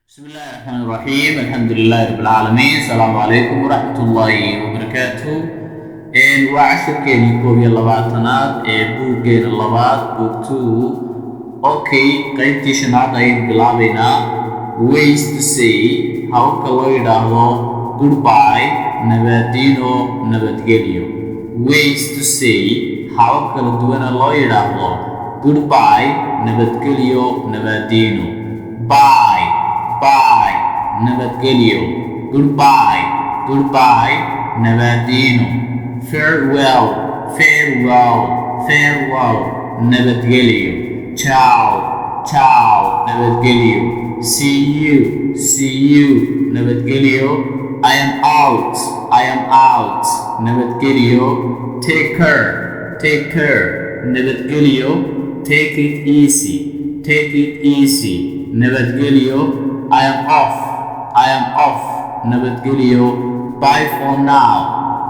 بسم الله الرحمن الرحيم الحمد لله رب العالمين السلام عليكم ورحمة الله وبركاته وعشر كيني كوبي اللباتنات بوغين اللبات بوغ 2 اوكي قيبتي شنعاد ايد بلابينا ways to say how كالو يداهو goodbye نبادينو نبادجيليو ways to say how كالدوان اللو يداهو goodbye نبادجيليو نبادينو bye bye nabadgelyo goodbye goodbye nabadino farewell farewell farewell nabadgelyo ciao ciao nabadgelyo see you nabadgelyo I am out nabadgelyo take care nabadgelyo take it easy nabadgelyo I am off nabadgelyo bye for now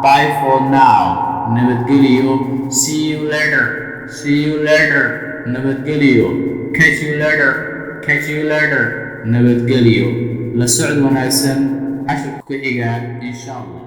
nabadgelyo see you later nabadgelyo catch you later nabadgelyo la socod wanaagsan cashirka ku xiga insha Allah